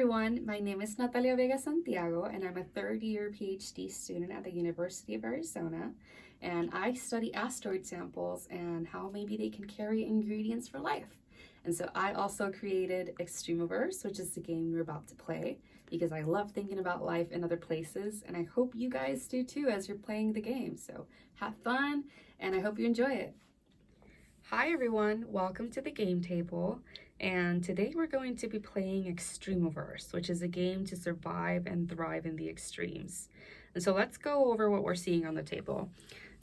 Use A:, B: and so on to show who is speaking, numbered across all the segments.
A: everyone, my name is Natalia Vega Santiago and I'm a third-year PhD student at the University of Arizona, and I study asteroid samples and how maybe they can carry ingredients for life. And so I also created Extremoverse, which is the game we're about to play, because I love thinking about life in other places, and I hope you guys do too as you're playing the game. So have fun, and I hope you enjoy it. Hi everyone, welcome to the game table, and today we're going to be playing Extremoverse, which is a game to survive and thrive in the extremes. And so let's go over what we're seeing on the table.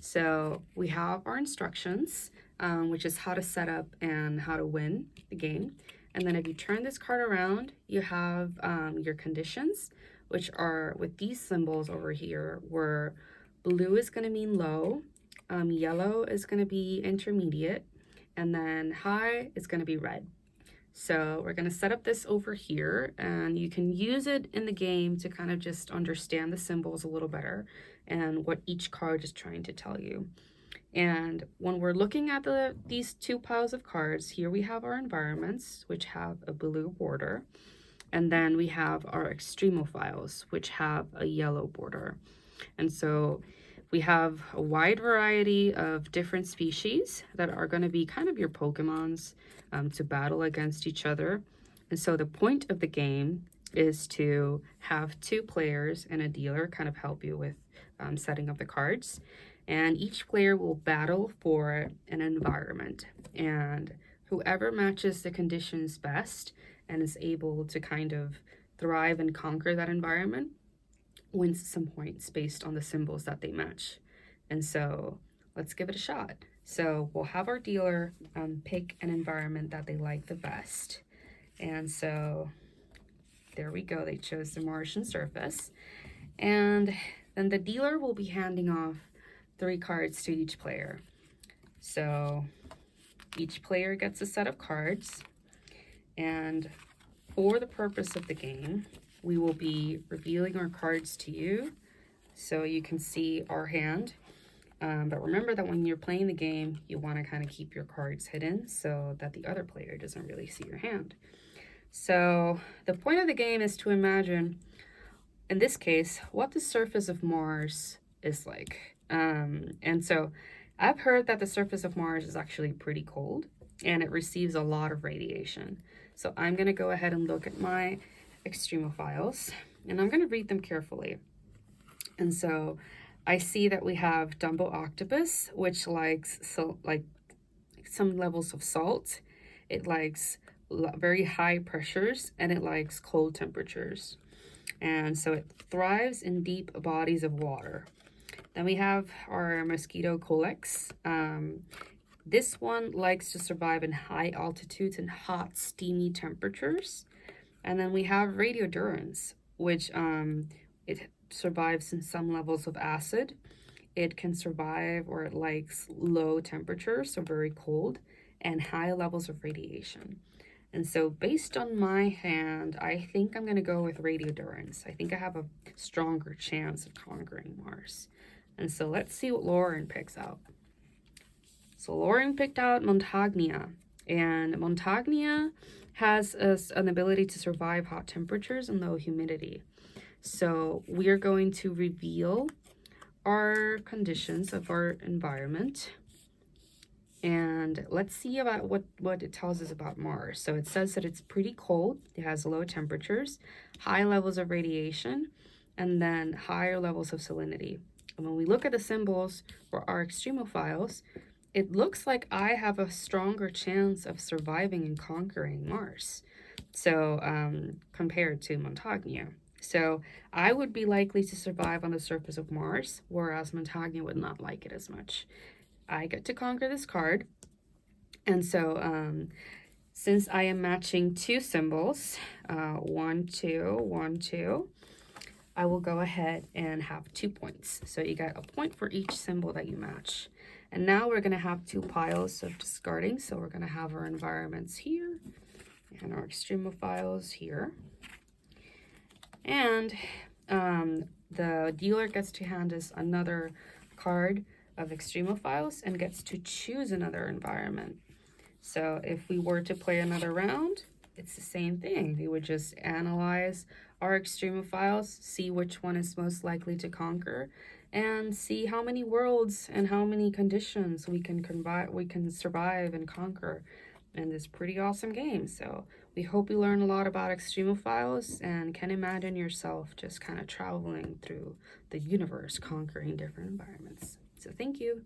A: So we have our instructions, which is how to set up and how to win the game. And then if you turn this card around, you have your conditions, which are with these symbols over here, where blue is going to mean low, yellow is going to be intermediate, and then high is going to be red. So we're going to set up this over here, and you can use it in the game to kind of just understand the symbols a little better and what each card is trying to tell you. And when we're looking at these two piles of cards, here we have our environments, which have a blue border, and then we have our extremophiles, which have a yellow border. And so we have a wide variety of different species that are going to be kind of your Pokemons to battle against each other. And so the point of the game is to have two players and a dealer kind of help you with setting up the cards. And each player will battle for an environment. And whoever matches the conditions best and is able to kind of thrive and conquer that environment wins some points based on the symbols that they match. And so let's give it a shot. So we'll have our dealer pick an environment that they like the best. And so there we go, they chose the Martian surface. And then the dealer will be handing off 3 cards to each player. So each player gets a set of cards, and for the purpose of the game, we will be revealing our cards to you so you can see our hand. But remember that when you're playing the game, you want to kind of keep your cards hidden so that the other player doesn't really see your hand. So the point of the game is to imagine, in this case, what the surface of Mars is like. And so I've heard that the surface of Mars is actually pretty cold and it receives a lot of radiation. So I'm going to go ahead and look at my extremophiles, and I'm going to read them carefully. And so I see that we have Dumbo octopus, which likes some levels of salt. It likes very high pressures, and it likes cold temperatures. And so it thrives in deep bodies of water. Then we have our mosquito Colex. This one likes to survive in high altitudes and hot, steamy temperatures. And then we have Radiodurans, which it survives in some levels of acid. It can survive, or it likes low temperatures, so very cold, and high levels of radiation. And so based on my hand, I think I'm going to go with Radiodurans. I think I have a stronger chance of conquering Mars. And so let's see what Lauren picks out. So Lauren picked out Montagnia, and Montagnia has an ability to survive hot temperatures and low humidity. So we are going to reveal our conditions of our environment. And let's see about what it tells us about Mars. So it says that it's pretty cold, it has low temperatures, high levels of radiation, and then higher levels of salinity. And when we look at the symbols for our extremophiles, it looks like I have a stronger chance of surviving and conquering Mars, so compared to Montagnia. So I would be likely to survive on the surface of Mars, whereas Montagnia would not like it as much. I get to conquer this card, and so since I am matching 2 symbols, 1, 2, 1, 2, I will go ahead and have 2 points. So you get a point for each symbol that you match. And now we're going to have 2 piles of discarding. So we're going to have our environments here and our extremophiles here. And the dealer gets to hand us another card of extremophiles and gets to choose another environment. So if we were to play another round, it's the same thing. We would just analyze our extremophiles, see which one is most likely to conquer, and see how many worlds and how many conditions we can survive and conquer in this pretty awesome game. So we hope you learn a lot about extremophiles and can imagine yourself just kind of traveling through the universe, conquering different environments. So thank you.